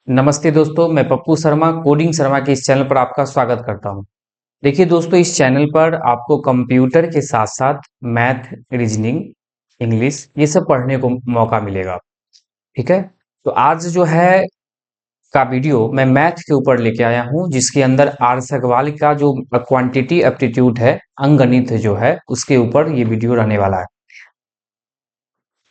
नमस्ते दोस्तों, मैं पप्पू शर्मा कोडिंग शर्मा के इस चैनल पर आपका स्वागत करता हूं। देखिए दोस्तों, इस चैनल पर आपको कंप्यूटर के साथ साथ मैथ, रीजनिंग, इंग्लिश ये सब पढ़ने को मौका मिलेगा। ठीक है। तो आज जो है का वीडियो मैं मैथ के ऊपर लेके आया हूं, जिसके अंदर आर्यस अग्रवाल का जो क्वांटिटी एप्टीट्यूड है, अंकगणित जो है उसके ऊपर ये वीडियो रहने वाला है।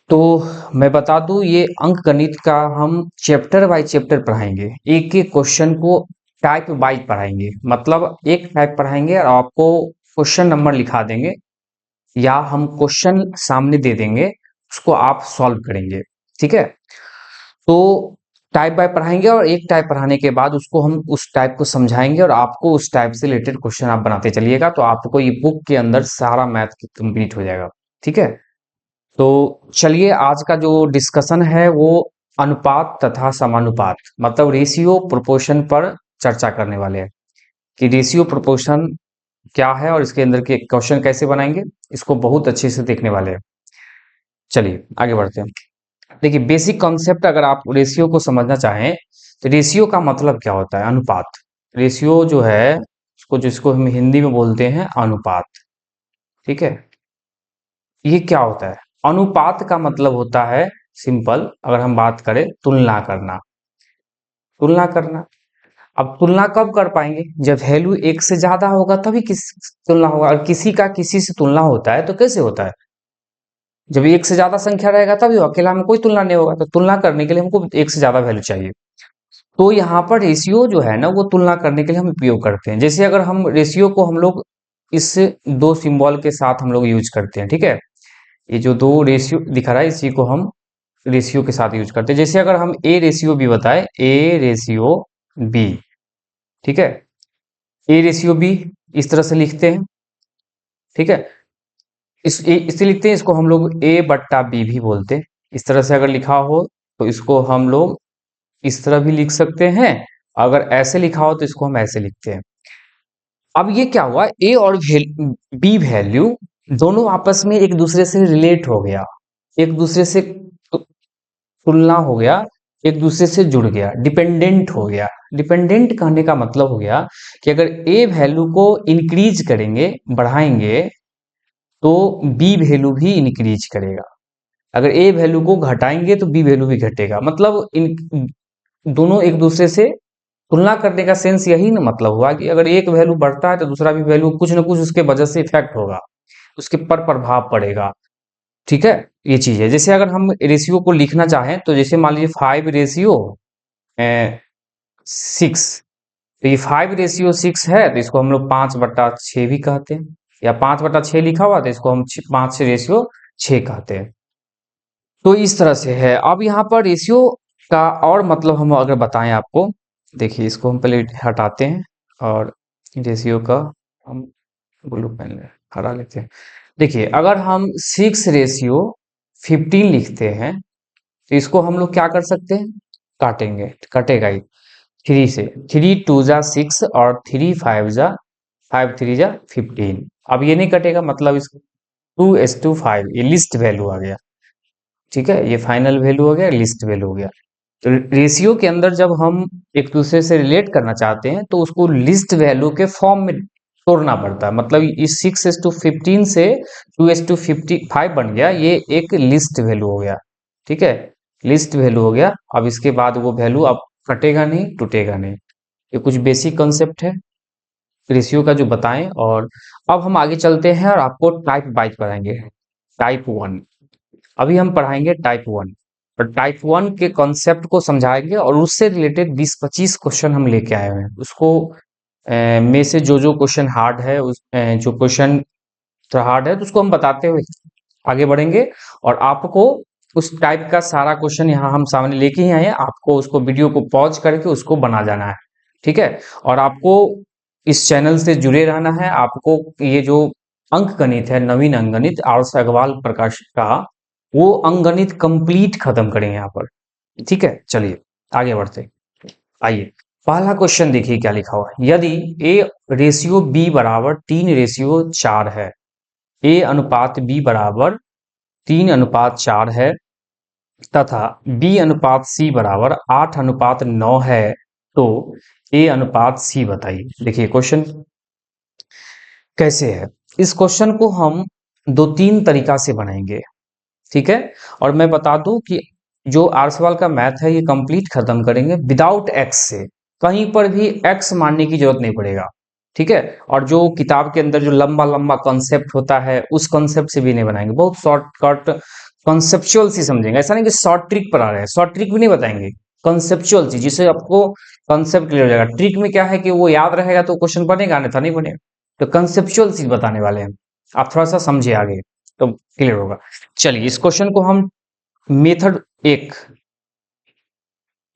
तो मैं बता दूं, ये अंक गणित का हम चैप्टर बाय चैप्टर पढ़ाएंगे। एक एक क्वेश्चन को टाइप वाइज पढ़ाएंगे, मतलब एक टाइप पढ़ाएंगे और आपको क्वेश्चन नंबर लिखा देंगे या हम क्वेश्चन सामने दे देंगे, उसको आप सॉल्व करेंगे। ठीक है। तो टाइप बाय पढ़ाएंगे और एक टाइप पढ़ाने के बाद उसको हम उस टाइप को समझाएंगे और आपको उस टाइप से रिलेटेड क्वेश्चन आप बनाते चलिएगा, तो आपको ये बुक के अंदर सारा मैथ कंप्लीट हो जाएगा। ठीक है। तो चलिए, आज का जो डिस्कशन है वो अनुपात तथा समानुपात, मतलब रेशियो प्रोपोर्शन पर चर्चा करने वाले हैं कि रेशियो प्रोपोर्शन क्या है और इसके अंदर के क्वेश्चन कैसे बनाएंगे, इसको बहुत अच्छे से देखने वाले हैं। चलिए आगे बढ़ते हैं। देखिए, बेसिक कॉन्सेप्ट अगर आप रेशियो को समझना चाहें तो रेशियो का मतलब क्या होता है? अनुपात। रेशियो जो है उसको, जिसको हम हिंदी में बोलते हैं अनुपात। ठीक है। ये क्या होता है? अनुपात का मतलब होता है, सिंपल अगर हम बात करें, तुलना करना। तुलना करना। अब तुलना कब कर पाएंगे? जब वैल्यू एक से ज्यादा होगा तभी किसी से तुलना होगा, और किसी का किसी से तुलना होता है तो कैसे होता है? जब एक से ज्यादा संख्या रहेगा तभी हो, अकेला में कोई तुलना नहीं होगा। तो तुलना करने के लिए हमको एक से ज्यादा वैल्यू चाहिए। तो यहाँ पर रेशियो जो है ना, वो तुलना करने के लिए हम उपयोग करते हैं। जैसे अगर हम रेशियो को हम लोग इस दो सिंबल के साथ हम लोग यूज करते हैं। ठीक है। ये जो दो रेशियो दिखा रहा है, इसी को हम रेशियो के साथ यूज करते हैं। जैसे अगर हम ए रेशियो बी बताए, ए रेशियो बी। ठीक है। ए रेशियो बी इस तरह से लिखते हैं। ठीक है। इसे लिखते हैं, इसको हम लोग ए बट्टा बी भी बोलते हैं। इस तरह से अगर लिखा हो तो इसको हम लोग इस तरह भी लिख सकते हैं। अगर ऐसे लिखा हो तो इसको हम ऐसे लिखते हैं। अब ये क्या हुआ, ए और बी वैल्यू दोनों आपस में एक दूसरे से रिलेट हो गया, एक दूसरे से तुलना हो गया, एक दूसरे से जुड़ गया, डिपेंडेंट हो गया। डिपेंडेंट कहने का मतलब हो गया कि अगर ए वैल्यू को इंक्रीज करेंगे, बढ़ाएंगे, तो बी वैल्यू भी इंक्रीज करेगा। अगर ए वैल्यू को घटाएंगे तो बी वैल्यू भी घटेगा। मतलब इन दोनों एक दूसरे से तुलना करने का सेंस यही ना मतलब हुआ कि अगर एक वैल्यू बढ़ता है तो दूसरा भी वैल्यू कुछ ना कुछ उसके वजह से इफेक्ट होगा, उसके पर प्रभाव पड़ेगा। ठीक है। ये चीज है। जैसे अगर हम रेशियो को लिखना चाहें तो जैसे मान लीजिए 5:6, तो ये 5:6 है, तो इसको हम लोग 5/6 भी कहते हैं, या 5/6 लिखा हुआ तो इसको हम 5:6 कहते हैं। तो इस तरह से है। अब यहाँ पर रेशियो का और मतलब हम अगर बताएं आपको, देखिए इसको हम पहले हटाते हैं और रेशियो का हम ब्लू पेन हटा लेते हैं। देखिए, अगर हम 6:15 लिखते हैं तो इसको हम लोग क्या कर सकते हैं? काटेंगे, कटेगा ही 3 से। 3 2 जा 6 और 5 3 जा 15। अब ये नहीं कटेगा, मतलब इसको 2:5 ये लिस्ट वैल्यू आ गया। ठीक है। ये फाइनल वैल्यू हो गया, लिस्ट वैल्यू हो गया। तो रेशियो के अंदर जब हम एक दूसरे से रिलेट करना चाहते हैं तो उसको लिस्ट वैल्यू के फॉर्म में तोड़ना पड़ता है। मतलब इस 6:15 से 2:55 बन गया, ये एक लिस्ट वैल्यू हो गया। ठीक है। लिस्ट वैल्यू हो गया। अब इसके बाद वो वैल्यू अब कटेगा नहीं, टूटेगा नहीं। ये कुछ बेसिक कंसेप्ट है रेशियो का जो बताएं। और अब हम आगे चलते हैं और आपको टाइप वाइज पढ़ाएंगे। टाइप 1, अभी हम पढ़ाएंगे टाइप 1। और टाइप 1 के कॉन्सेप्ट को समझाएंगे और उससे रिलेटेड 20-25 क्वेश्चन हम लेके आए हुए हैं। उसको में से जो क्वेश्चन हार्ड है, जो क्वेश्चन थोड़ा हार्ड है तो उसको हम बताते हुए आगे बढ़ेंगे। और आपको उस टाइप का सारा क्वेश्चन यहाँ हम सामने लेके ही आए हैं, आपको उसको वीडियो को पॉज करके उसको बना जाना है। ठीक है। और आपको इस चैनल से जुड़े रहना है। आपको ये जो अंक गणित है, नवीन अंक गणित आर्यस अग्रवाल प्रकाश का, वो अंक गणित कंप्लीट खत्म करेंगे यहाँ पर। ठीक है। चलिए आगे बढ़ते हैं। आइए, पहला क्वेश्चन देखिए क्या लिखा हुआ है। यदि ए रेशियो बी बराबर 3:4 है, ए अनुपात बी बराबर 3:4 है, तथा बी अनुपात सी बराबर 8:9 है तो ए अनुपात सी बताइए। देखिए क्वेश्चन कैसे है। इस क्वेश्चन को हम दो तीन तरीका से बनाएंगे, ठीक है। और मैं बता दूं कि जो आर सवाल का मैथ है ये कंप्लीट खत्म करेंगे विदाउट एक्स से, कहीं पर भी एक्स मानने की जरूरत नहीं पड़ेगा, ठीक है। और जो किताब के अंदर जो लंबा लंबा कॉन्सेप्ट होता है उस कॉन्सेप्ट से भी नहीं बनाएंगे, बहुत शॉर्टकट कॉन्सेप्चुअल सी समझेंगे। ऐसा नहीं कि शॉर्ट ट्रिक पर आ रहे हैं, शॉर्ट ट्रिक भी नहीं बताएंगे, कॉन्सेप्चुअल सी जिससे आपको कॉन्सेप्ट क्लियर हो जाएगा। ट्रिक में क्या है कि वो याद रहेगा तो क्वेश्चन बनेगा, नहीं था नहीं बनेगा। तो कंसेप्चुअल चीज बताने वाले हैं, आप थोड़ा सा समझे आगे तो क्लियर होगा। चलिए इस क्वेश्चन को हम मेथड एक,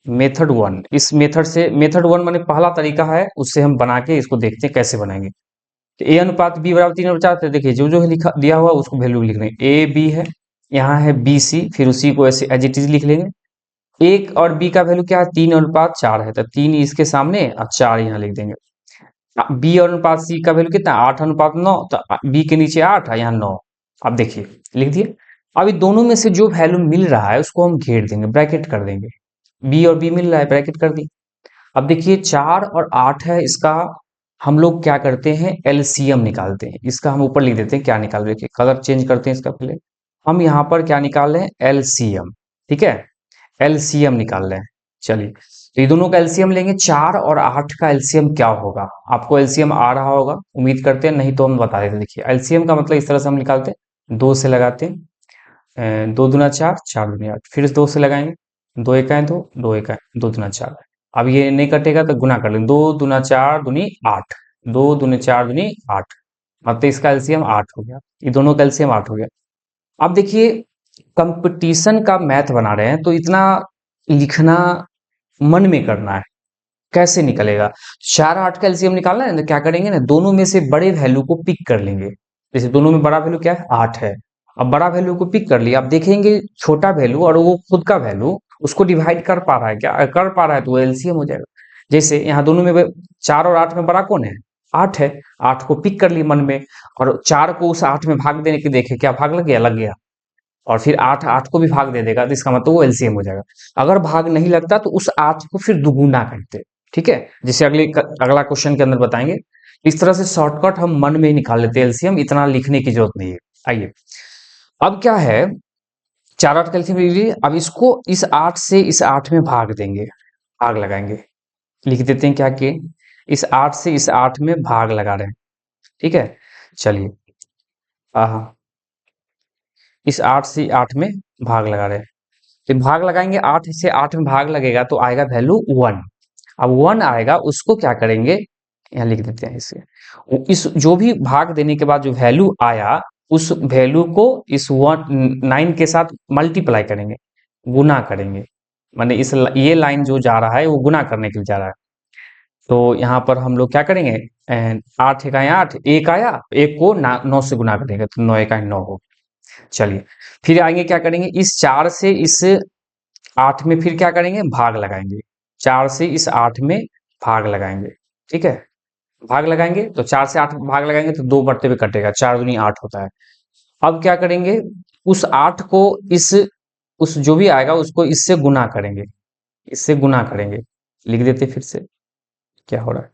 मेथड वन, इस मेथड से, मेथड वन माने पहला तरीका है, उससे हम बना के इसको देखते हैं कैसे बनाएंगे। तो ए अनुपात बी बराबर 3/4, तो देखिए जो जो लिखा दिया हुआ उसको वैल्यू लिख लेंगे। ए बी है, यहाँ है बी सी, फिर उसी को ऐसे एज इट इज लिख लेंगे। एक और बी का वैल्यू क्या है, 3/4 है, तो 3 इसके सामने और 4 यहाँ लिख देंगे। बी और अनुपात सी का वैल्यू कितना, 8:9, तो बी के नीचे 8 है, यहाँ 9। अब देखिए लिख दिए। अब ये दोनों में से जो वैल्यू मिल रहा है उसको हम घेर देंगे, ब्रैकेट कर देंगे। बी और बी मिल रहा है, ब्रैकेट कर दी। अब देखिए 4 और 8 है, इसका हम लोग क्या करते हैं, एलसीएम निकालते हैं। इसका हम ऊपर लिख देते हैं क्या निकाल रहे हैं, कलर चेंज करते हैं इसका पहले। हम यहाँ पर क्या निकाल रहे हैं, एलसीएम, ठीक है, एलसीएम निकाल रहे हैं। चलिए तो ये दोनों का एलसीएम लेंगे, 4 और 8 का एलसीएम क्या होगा, आपको एलसीएम आ रहा होगा उम्मीद करते हैं, नहीं तो हम बता देते हैं। देखिए एलसीएम का मतलब इस तरह से हम निकालते हैं, 2 से लगाते हैं, 2 दूना 4, 4 दूनी 8, फिर 2 से लगाएंगे, 2 एकाएं 2, 2 एकाएं 2 दूना 4। अब ये नहीं कटेगा तो गुना कर लेंगे, 2 दूना 4 दूनी 8, 2 दूनी 4 दूनी 8, मतलब इसका एलसीएम 8 हो गया, ये दोनों का एलसीएम 8 हो गया। अब देखिए कंपटीशन का मैथ बना रहे हैं तो इतना लिखना मन में करना है, कैसे निकलेगा। 4 8 का एलसीएम निकालना है ना, क्या करेंगे ना, दोनों में से बड़े वैल्यू को पिक कर लेंगे। जैसे दोनों में बड़ा वैल्यू क्या है, 8 है। अब बड़ा वैल्यू को पिक कर लिया, अब देखेंगे छोटा वैल्यू और वो खुद का वैल्यू उसको डिवाइड कर पा रहा है क्या, कर पा रहा है तो वो एलसीएम हो जाएगा। जैसे यहाँ दोनों में 4 और 8 में बड़ा कौन है, 8 है। 8 को पिक कर लिए मन में, और 4 को उस 8 में भाग देने के देखे क्या भाग लग गया, लग गया। और फिर 8 8 को भी भाग दे देगा तो इसका मतलब वो एलसीएम हो जाएगा। अगर भाग नहीं लगता तो उस 8 को फिर दुगुना करते हैं, ठीक है, जिसे अगला क्वेश्चन के अंदर बताएंगे। इस तरह से शॉर्टकट हम मन में ही निकाल लेते हैं एलसीएम, इतना लिखने की जरूरत नहीं है। आइए अब क्या है, 4 8 का एलसीएम ले लीजिए। अब इसको इस 8 से इस 8 में भाग देंगे, भाग लगाएंगे, लिख देते हैं क्या कि इस 8 से इस 8 में भाग लगा रहे हैं, ठीक है। चलिए हाँ, इस 8 से 8 में भाग लगा रहे हैं, तो भाग लगाएंगे, 8 से 8 में भाग लगेगा तो आएगा वैल्यू 1। अब 1 आएगा उसको क्या करेंगे, यहाँ लिख देते हैं इसे। इस जो भी भाग देने के बाद जो वैल्यू आया उस वैल्यू को इस 9 के साथ मल्टीप्लाई करेंगे, गुना करेंगे। माने इस ये लाइन जो जा रहा है वो गुना करने के लिए जा रहा है। तो यहाँ पर हम लोग क्या करेंगे, 8 एकाएं 8, एक आया, एक को 9 से गुना करेंगे तो 9 एकाएं 9 हो। चलिए फिर आएंगे क्या करेंगे, इस 4 से इस 8 में फिर क्या करेंगे, भाग लगाएंगे। 4 से इस 8 में भाग लगाएंगे, ठीक है। भाग लगाएंगे तो 4 से 8 भाग लगाएंगे तो 2 मरते हुए कटेगा, 4 दूनी 8 होता है। अब क्या करेंगे, उस 8 को इस उस जो भी आएगा उसको इससे गुना करेंगे, इससे गुना करेंगे। लिख देते फिर से क्या हो रहा है,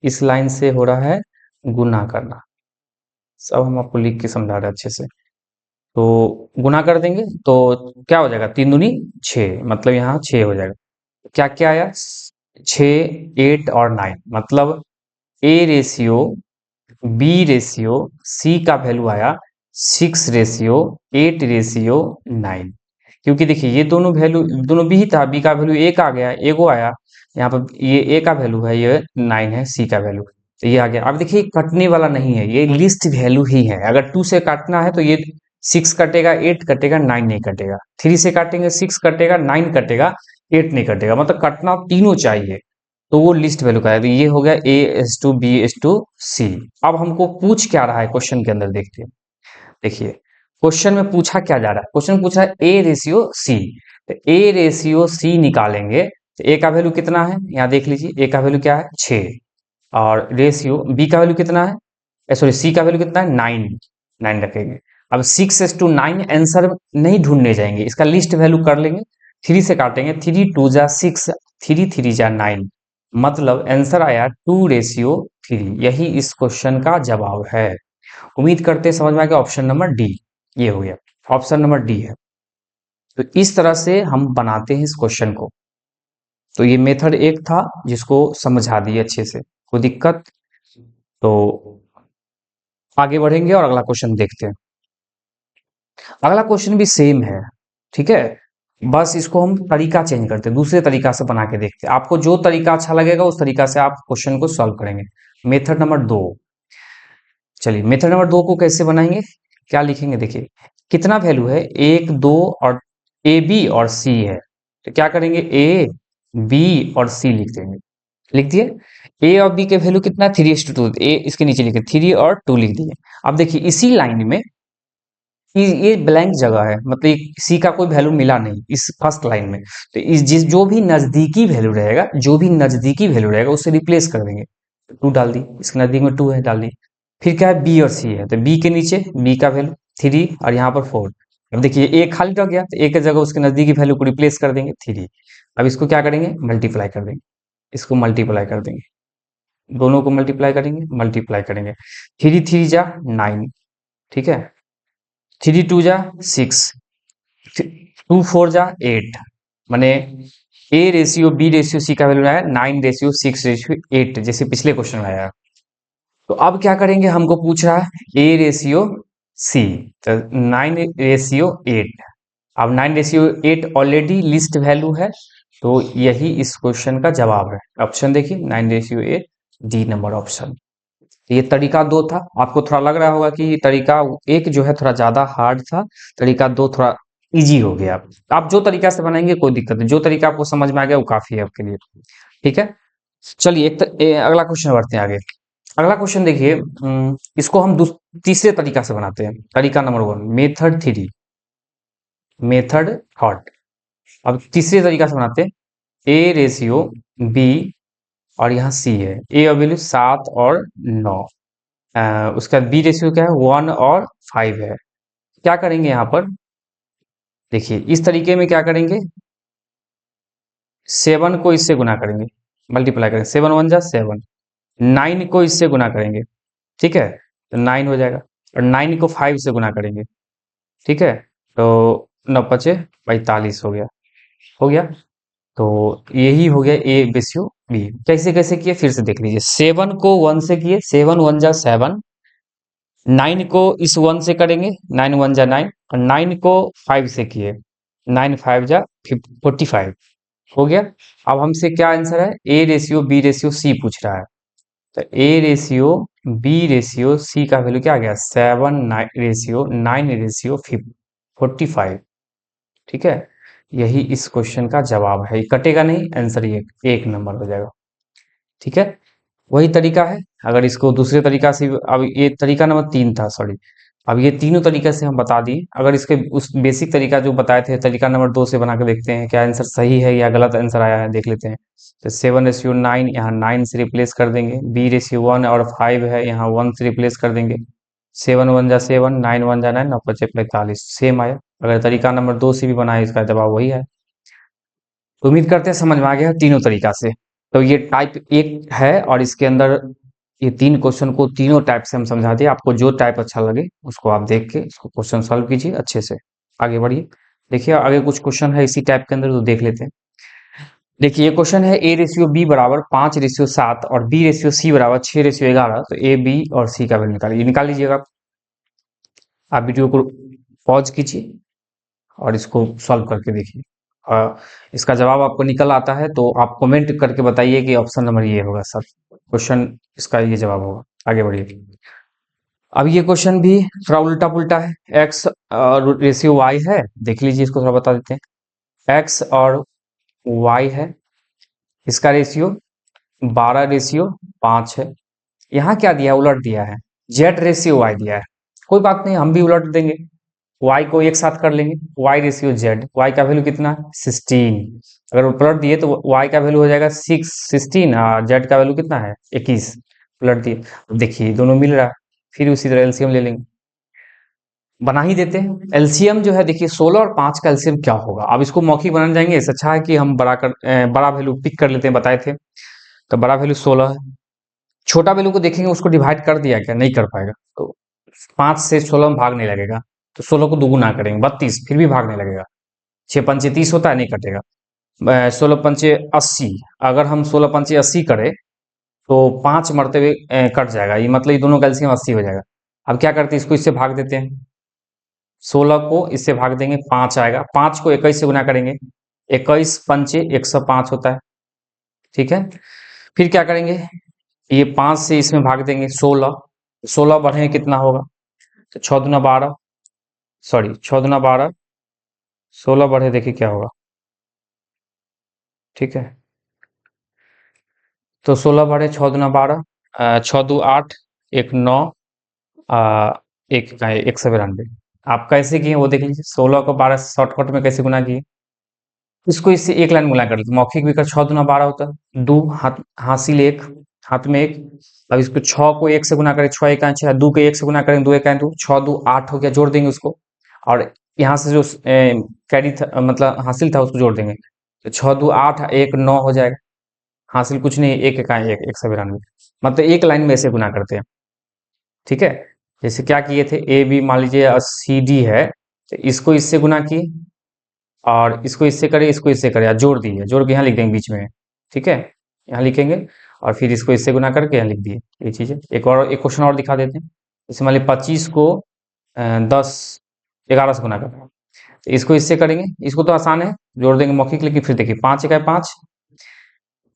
इस लाइन से हो रहा है गुना करना। सब हम आपको लिख के समझा रहे हैं अच्छे से। तो गुना कर देंगे तो क्या हो जाएगा, 3 दूनी 6, मतलब यहाँ 6 हो जाएगा। क्या क्या आया, 6 8 और 9, मतलब A ratio B ratio C का वैल्यू आया 6 रेशियो 8 रेशियो 9। क्योंकि देखिए ये दोनों वैल्यू, दोनों बी ही था, बी का वैल्यू एक आ गया, एगो आया, यहाँ पर ये ए का वैल्यू है, ये 9 है, सी का वैल्यू तो ये आ गया। अब देखिए कटने वाला नहीं है, ये लिस्ट वैल्यू ही है। अगर 2 से काटना है तो ये 6 कटेगा, 8 कटेगा, 9 नहीं कटेगा। 3 से काटेंगे 6 कटेगा, 9 कटेगा, 8 नहीं कटेगा, मतलब कटना तीनों चाहिए। तो वो लिस्ट वैल्यू का है, तो ये हो गया A is to B is to C. अब हमको पूछ क्या रहा है क्वेश्चन के अंदर, देखते हैं। देखिए क्वेश्चन में पूछा क्या जा रहा है, क्वेश्चन पूछा है ए रेशियो सी, तो ए रेशियो सी निकालेंगे तो ए का वैल्यू कितना है, यहाँ देख लीजिए, ए का वैल्यू क्या है 6, और रेशियो बी का वैल्यू कितना है, सॉरी सी का वैल्यू कितना है 9, 9 रखेंगे। अब 6:9 आंसर नहीं ढूंढने जाएंगे, इसका लिस्ट वैल्यू कर लेंगे, 3 से काटेंगे, 3 2 जा 6, 3 3 जा 9, मतलब आंसर आया 2:3। यही इस क्वेश्चन का जवाब है। उम्मीद करते हैं समझ में आ गया। ऑप्शन नंबर डी ये हो गया, ऑप्शन नंबर डी है। तो इस तरह से हम बनाते हैं इस क्वेश्चन को। तो ये मेथड एक था जिसको समझा दिए अच्छे से, कोई दिक्कत? तो आगे बढ़ेंगे और अगला क्वेश्चन देखते हैं। अगला क्वेश्चन भी सेम है, ठीक है, बस इसको हम तरीका चेंज करते हैं, दूसरे तरीका से बना के देखते हैं। आपको जो तरीका अच्छा लगेगा उस तरीका से आप क्वेश्चन को सॉल्व करेंगे। मेथड नंबर 2, चलिए मेथड नंबर 2 को कैसे बनाएंगे, क्या लिखेंगे, देखिए कितना वैल्यू है, 1 2 और ए बी और सी है, तो क्या करेंगे, ए बी और सी लिख देंगे। लिख दिए, ए और बी के वैल्यू कितना है, 3:2, ए इसके नीचे लिखे 3 और 2 लिख दिए। अब देखिए इसी लाइन में ये ब्लैंक जगह है, मतलब सी का कोई वैल्यू मिला नहीं इस फर्स्ट लाइन में, तो इस जिस जो भी नजदीकी वैल्यू रहेगा, जो भी नजदीकी वैल्यू रहेगा उससे रिप्लेस कर देंगे। 2 डाल दी, इसके नजदीक में 2 है, डाल दी। फिर क्या है, बी और सी है, तो बी के नीचे बी का वैल्यू 3 और यहाँ पर 4। अब देखिए ए खाली रह गया, तो ए की जगह उसके नजदीकी वैल्यू को रिप्लेस कर देंगे 3। अब इसको क्या करेंगे, मल्टीप्लाई कर देंगे, इसको मल्टीप्लाई कर देंगे, दोनों को मल्टीप्लाई करेंगे, मल्टीप्लाई करेंगे, 3 3 जा 9, ठीक है, 3 2 जा 6, 2 4 जा 8, माने A ratio B ratio C का वैल्यू आया 9:6:8, जैसे पिछले क्वेश्चन में आया। तो अब क्या करेंगे, हमको पूछ रहा है ए रेशियो सी, तो 9:8। अब 9:8 ऑलरेडी लिस्ट वैल्यू है, तो यही इस क्वेश्चन का जवाब है। ऑप्शन देखिए 9:8, डी नंबर ऑप्शन। ये तरीका 2 था, आपको थोड़ा लग रहा होगा कि तरीका एक जो है थोड़ा ज्यादा हार्ड था, तरीका 2 थोड़ा इजी हो गया। आप जो तरीका से बनाएंगे कोई दिक्कत नहीं, जो तरीका आपको समझ में आ गया वो काफी है आपके लिए, ठीक है। चलिए अगला क्वेश्चन बढ़ते हैं आगे। अगला क्वेश्चन देखिए, इसको हम तीसरे तरीका से बनाते हैं, तरीका नंबर 1, मेथड 3, मेथड थर्ड। अब तीसरे तरीका से बनाते हैं, ए रेशियो बी और यहाँ सी है, ए और वैल्यू 7 और 9, उसका बी रेशियो क्या है, 1 और 5 है। क्या करेंगे यहाँ पर, देखिए इस तरीके में क्या करेंगे, 7 को इससे गुना करेंगे, मल्टीप्लाई करेंगे, 7 1 जा 7, 9 को इससे गुना करेंगे, ठीक है, तो 9 हो जाएगा, और 9 को 5 से गुना करेंगे, ठीक है, तो 9 5 45 हो गया, हो गया। तो यही हो गया ए रेशियो बी। कैसे कैसे किए फिर से देख लीजिए, 7 को 1 से किए, 7 1 जा 7, 9 को इस 1 से करेंगे, 9 1 जा 9, और 9 को 5 से किए, 9 5 जा 45 हो गया। अब हमसे क्या आंसर है, A ratio B ratio C पूछ रहा है, तो A ratio B ratio C का वैल्यू क्या आ गया, 7 9 रेशियो 9 रेशियो 45, ठीक है। यही इस क्वेश्चन का जवाब है, ये कटेगा नहीं, आंसर ये एक नंबर हो जाएगा, ठीक है। वही तरीका है, अगर इसको दूसरे तरीका से, अब ये तरीका नंबर 3 था, सॉरी। अब ये तीनों तरीके से हम बता दिए, अगर इसके उस बेसिक तरीका जो बताए थे तरीका नंबर 2 से बना के देखते हैं क्या आंसर सही है या गलत आंसर आया है, देख लेते हैं। तो 7:9, यहाँ 9 से रिप्लेस कर देंगे, बी रेशियो 1 और 5 है, यहाँ 1 से रिप्लेस कर देंगे, 7 1 जा 7, 9 1 जा 9, 9 5 45 सेम आया। अगर तरीका नंबर 2 से भी बनाए इसका जवाब वही है। तो उम्मीद करते हैं समझ में आ गया तीनों तरीका से। तो ये टाइप एक है और इसके अंदर ये 3 क्वेश्चन को तीनों टाइप से हम समझा दिए, आपको जो टाइप अच्छा लगे उसको आप देख के इसको क्वेश्चन सॉल्व कीजिए अच्छे से, आगे बढ़िए। देखिए आगे कुछ क्वेश्चन है इसी टाइप के अंदर, तो देख लेते हैं। देखिए ये क्वेश्चन है, ए रेशियो बी बराबर 5:7 और बी रेशियो सी बराबर 6:11, तो ए बी और सी का वैल्यू निकालिए, निकाल लीजिएगा। आप वीडियो को पॉज कीजिए और इसको सॉल्व करके देखिए। इसका जवाब आपको निकल आता है तो आप कमेंट करके बताइए कि ऑप्शन नंबर ये होगा सर, क्वेश्चन इसका ये जवाब होगा। आगे बढ़िए। अब ये क्वेश्चन भी थोड़ा उल्टा पुल्टा है, एक्स और रेशियो वाई है, देख लीजिए इसको थोड़ा बता देते हैं। एक्स और वाई है, इसका रेशियो 12:5 है। यहाँ क्या दिया है, उलट दिया है, जेड रेशियो वाई दिया है, कोई बात नहीं हम भी उलट देंगे, y को एक साथ कर लेंगे, y रेशियो z, y का वैल्यू कितना है 16, अगर वो पलट दिए तो y का वैल्यू हो जाएगा 16 और z का वैल्यू कितना है 21, पलट दिए। अब देखिए दोनों मिल रहा है, फिर उसी तरह एलसीएम ले लेंगे, बना ही देते हैं। एलसीएम जो है देखिए 16 और 5 का एलसीएम क्या होगा। अब इसको मौखिक बनाने जाएंगे, इससे अच्छा है कि हम बड़ा वैल्यू पिक कर लेते हैं, बताए थे। तो बड़ा वैल्यू 16 है। छोटा वैल्यू को देखेंगे उसको डिवाइड कर दिया क्या, नहीं कर पाएगा। तो 5 से 16 में भाग नहीं लगेगा। तो 16 को दुगुना करेंगे 32, फिर भी भाग नहीं लगेगा। 6 पंचे 30 होता है, नहीं कटेगा। 16 पंचे 80, अगर हम 16 पंचे 80 करें तो 5 मरते हुए कट जाएगा। ये मतलब ये दोनों का एलसीएम 80 हो जाएगा। अब क्या करते हैं, इसको इससे भाग देते हैं। 16 को इससे भाग देंगे, 5 आएगा। 5 को 21 से गुना करेंगे, 21 पंचे 105 होता है। ठीक है। फिर क्या करेंगे, ये 5 से इसमें भाग देंगे 16। 16 बढ़े कितना होगा, तो 6 दूना 12, सॉरी 6 दूना 12, 16 बढ़े देखिए क्या होगा। ठीक है, तो 16 बढ़े 6 दूना 12, 6 दू 8, एक 9, एक का 192। आप कैसे किए वो देख लीजिए। 16 को 12 शॉर्टकट में कैसे गुना किए, इसको इससे एक लाइन गुना कर लेते, मौखिक भी कर 6 दूना 12 होता है। दो हाथ, हासिल एक, हाथ में एक। अब इसको 6 को 1 से गुना करें, 6 एक 6, 2 को 1 से गुना करें, 2 एक 2, 6 दो 8 हो गया, जोड़ देंगे उसको। और यहाँ से जो कैरी था, मतलब हासिल था, उसको जोड़ देंगे। तो 6 दो 8, एक 9 हो जाएगा। हासिल कुछ नहीं, एक एक एक 192। मतलब एक लाइन में ऐसे गुना करते हैं। ठीक है। जैसे क्या किए थे, ए बी मान लीजिए सी डी है, तो इसको इससे गुना किए, और इसको इससे करें, इसको इससे करें, या जोड़ दिए, जोड़ के यहाँ लिख देंगे बीच में। ठीक है, यहाँ लिखेंगे, और फिर इसको इससे गुना करके यहाँ लिख दिए। ये चीज़ है। एक क्वेश्चन और दिखा देते हैं। जैसे मान लीजिए 25 को 10 11 से गुना करना है, तो इसको इससे करेंगे। इसको तो आसान है, जोड़ देंगे मौखिक, लेकिन फिर देखिए 5 इकाई 5,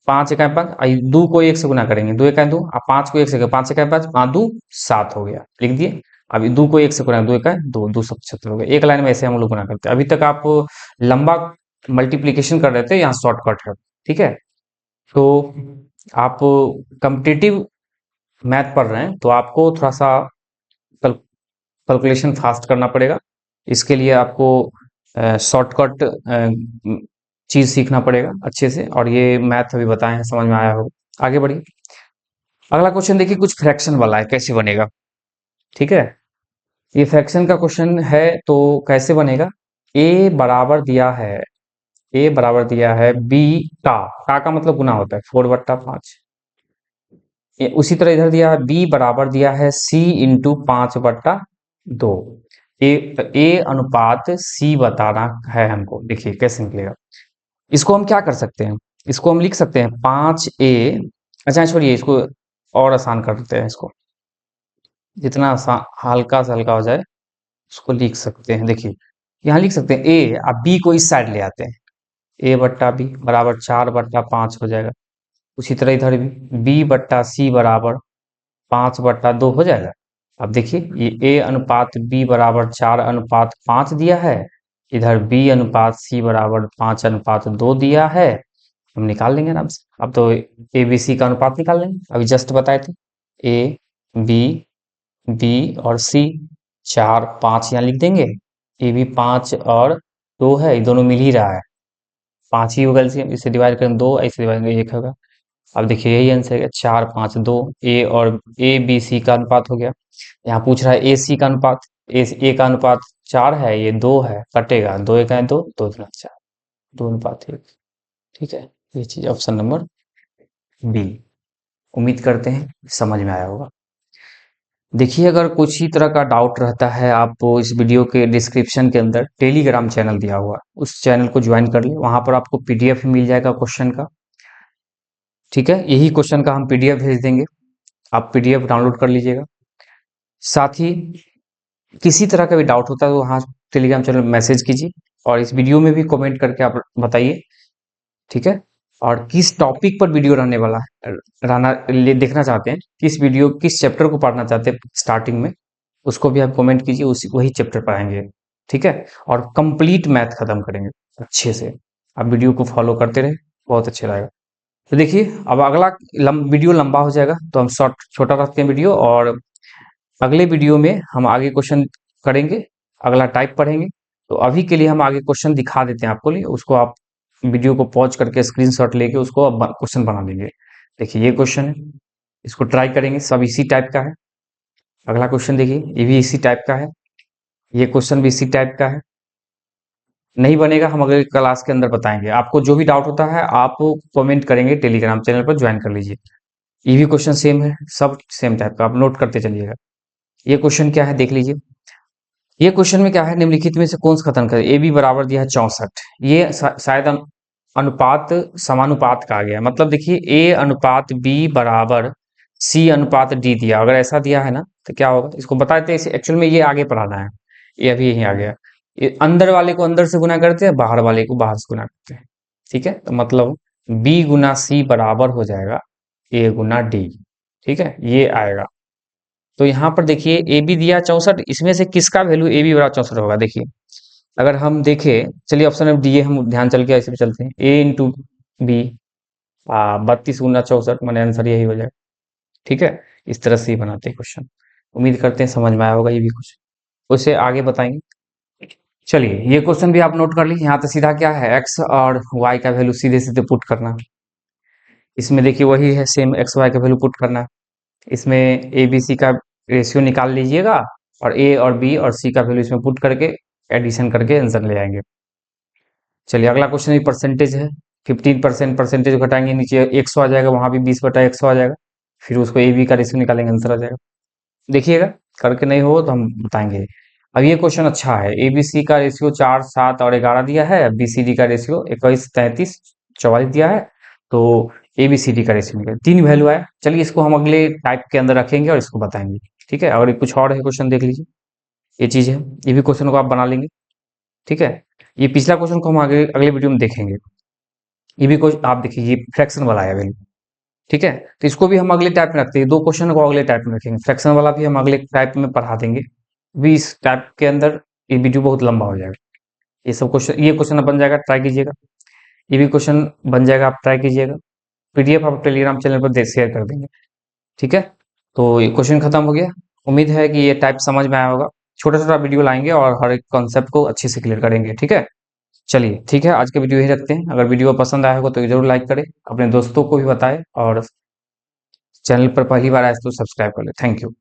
5 इकाई 5, 2 को 1 से गुना करेंगे, 2 इकाई 2, अब 5 को 1 से 5 इकाई 5, 5 2 7 हो गया, लिख दिए। अभी 2 को 1 से गुना, 2 इकाई 2, 275 हो गया। एक लाइन में ऐसे हम लोग गुना करते हैं। अभी तक आप लंबा मल्टीप्लिकेशन कर रहे थे, यहाँ शॉर्टकट है। ठीक है। तो आप कॉम्पिटिटिव मैथ पढ़ रहे हैं, तो आपको थोड़ा सा कैलकुलेशन फास्ट करना पड़ेगा। इसके लिए आपको शॉर्टकट चीज़ सीखना पड़ेगा अच्छे से। और ये मैथ अभी बताए हैं, समझ में आया होगा। आगे बढ़िए। अगला क्वेश्चन देखिए, कुछ फ्रैक्शन वाला है, कैसे बनेगा। ठीक है, ये फ्रैक्शन का क्वेश्चन है, तो कैसे बनेगा। ए बराबर दिया है, ए बराबर दिया है बी का मतलब गुना होता है 4/5। उसी तरह इधर दिया है बी बराबर दिया है सी इंटू 5/2। ए, ए अनुपात सी बताना है हमको। देखिए कैसे निकलेगा। इसको हम क्या कर सकते हैं, इसको हम लिख सकते हैं 5a। अच्छा छोड़िए, इसको और आसान कर देते हैं। इसको जितना हल्का से हल्का हो जाए उसको लिख सकते हैं। देखिए यहाँ लिख सकते हैं ए, अब बी को इस साइड ले आते हैं, ए बट्टा बी बराबर 4/5 हो जाएगा। उसी तरह इधर भी बी बट्टा सी बराबर 5/2 हो जाएगा। अब देखिए ये ए अनुपात बी बराबर 4/5 दिया है, इधर बी अनुपात सी बराबर 5/2 दिया है। हम निकाल लेंगे आराम से। अब तो ए बी सी का अनुपात निकाल लेंगे, अभी जस्ट बताए थे। ए बी, बी और सी, 4 5 यहाँ लिख देंगे। ए बी 5 और 2 है, ये दोनों मिल ही रहा है, 5 ही होगा एलसीएम। इसे डिवाइड करें 2, ऐसे डिवाइड करें 1 होगा। अब देखिए यही आंसर है, 4 5 2। ए और ए बी सी का अनुपात हो गया। यहाँ पूछ रहा है ए सी का अनुपात, ए का अनुपात 4 है, ये 2 है, कटेगा 2 1 2, 2 2 4, 2:1। ठीक है, ये चीज ऑप्शन नंबर बी। उम्मीद करते हैं समझ में आया होगा। देखिए अगर कुछ ही तरह का डाउट रहता है, आप इस वीडियो के डिस्क्रिप्शन के अंदर टेलीग्राम चैनल दिया हुआ है, उस चैनल को ज्वाइन कर लिए। वहां पर आपको पीडीएफ मिल जाएगा क्वेश्चन का। ठीक है, यही क्वेश्चन का हम पीडीएफ भेज देंगे, आप पीडीएफ डाउनलोड कर लीजिएगा। साथ ही किसी तरह का भी डाउट होता है तो वहाँ टेलीग्राम चैनल में मैसेज कीजिए, और इस वीडियो में भी कमेंट करके आप बताइए। ठीक है, और किस टॉपिक पर वीडियो रहने वाला है, देखना चाहते हैं, किस वीडियो किस चैप्टर को पढ़ना चाहते हैं स्टार्टिंग में, उसको भी आप कमेंट कीजिए, उसी वही चैप्टर पढ़ाएंगे। ठीक है, और कंप्लीट मैथ खत्म करेंगे अच्छे से। आप वीडियो को फॉलो करते रहे, बहुत अच्छा रहेगा। तो देखिए अब अगला वीडियो लंबा हो जाएगा, तो हम शॉर्ट छोटा रखते हैं वीडियो, और अगले वीडियो में हम आगे क्वेश्चन करेंगे, अगला टाइप पढ़ेंगे। तो अभी के लिए हम आगे क्वेश्चन दिखा देते हैं आपको लिए, उसको आप वीडियो को पॉज करके स्क्रीनशॉट लेके उसको क्वेश्चन बना लेंगे। देखिए ये क्वेश्चन है, इसको ट्राई करेंगे, सब इसी टाइप का है। अगला क्वेश्चन देखिए, ये भी इसी टाइप का है। ये क्वेश्चन भी इसी टाइप का है। नहीं बनेगा हम अगले क्लास के अंदर बताएंगे। आपको जो भी डाउट होता है आप कमेंट करेंगे, टेलीग्राम चैनल पर ज्वाइन कर लीजिए। ये भी क्वेश्चन सेम है, सब सेम टाइप का, आप नोट करते चलिएगा। ये क्वेश्चन क्या है देख लीजिए। ये क्वेश्चन में क्या है, निम्नलिखित में से कौन सा खत्म करे। ए बी बराबर दिया है 64। ये शायद अनुपात समानुपात का आ गया, मतलब देखिए ए अनुपात बी बराबर सी अनुपात डी दिया। अगर ऐसा दिया है ना तो क्या होगा, इसको बताते हैं। एक्चुअल में ये आगे पढ़ाना है, ये अभी यहीं आ गया। ये अंदर वाले को अंदर से गुना करते हैं, बाहर वाले को बाहर से गुना करते हैं। ठीक है, तो मतलब बी गुना सी बराबर हो जाएगा ए गुना डी। ठीक है, ये आएगा। तो यहाँ पर देखिए ए बी दिया 64, इसमें से किसका वैल्यू ए बी बराबर 64 होगा। देखिए अगर हम देखें, चलिए ऑप्शन में डी हम ध्यान चल के ऐसे भी चलते हैं, ए इंटू बी 32 गुना 64, मैंने आंसर यही हो जाएगा। ठीक है, इस तरह से ही बनाते हैं क्वेश्चन। उम्मीद करते हैं समझ में आया होगा ये भी कुछ, उसे आगे बताएंगे। चलिए ये क्वेश्चन भी आप नोट कर लीजिए। यहाँ तो सीधा क्या है, एक्स और वाई का वैल्यू सीधे सीधे पुट करना। इसमें देखिए वही है, सेम एक्स वाई का वैल्यू पुट करना है। इसमें ए बी सी का रेशियो निकाल लीजिएगा और ए और बी और सी का वैल्यू इसमें पुट करके एडिशन करके आंसर ले आएंगे। चलिए अगला क्वेश्चन भी परसेंटेज है। 15% परसेंटेज घटाएंगे, नीचे 100 आ जाएगा, वहां भी 20/100 आ जाएगा। फिर उसको ए बी का रेशियो निकालेंगे, आंसर आ जाएगा। देखिएगा, करके नहीं हो तो हम बताएंगे। अब ये क्वेश्चन अच्छा है। ए बी सी का रेशियो 4, 7 और 11 दिया है। बी सी डी का रेशियो 21, 33, 44 दिया है। तो ए बी सी डी का रेशियो निकले, 3 वैल्यू आया। चलिए इसको हम अगले टाइप के अंदर रखेंगे और इसको बताएंगे। ठीक है, और कुछ और है क्वेश्चन देख लीजिए। ये चीज है, ये भी क्वेश्चन को आप बना लेंगे। ठीक है, ये पिछला क्वेश्चन को हम आगे अगले वीडियो में देखेंगे। ये भी क्वेश्चन आप देखिए, ये फ्रैक्शन वाला है वैल्यू। ठीक है, तो इसको भी हम अगले टाइप में रखते हैं। दो क्वेश्चन को अगले टाइप में रखेंगे, फ्रैक्शन वाला भी हम अगले टाइप में पढ़ा देंगे। भी इस टाइप के अंदर ये वीडियो बहुत लंबा हो जाएगा। ये सब क्वेश्चन, ये क्वेश्चन बन जाएगा, ट्राई कीजिएगा। ये भी क्वेश्चन बन जाएगा, आप ट्राई कीजिएगा। पीडीएफ आप टेलीग्राम चैनल पर शेयर कर देंगे। ठीक है, तो ये क्वेश्चन खत्म हो गया। उम्मीद है कि ये टाइप समझ में आया होगा। छोटा छोटा वीडियो लाएंगे और हर एक कॉन्सेप्ट को अच्छे से क्लियर करेंगे। ठीक है, चलिए ठीक है, आज के वीडियो यही रखते हैं। अगर वीडियो पसंद आया होगा तो जरूर लाइक करें, अपने दोस्तों को भी बताएं और चैनल पर पहली बार आए तो सब्सक्राइब कर ले। Thank you.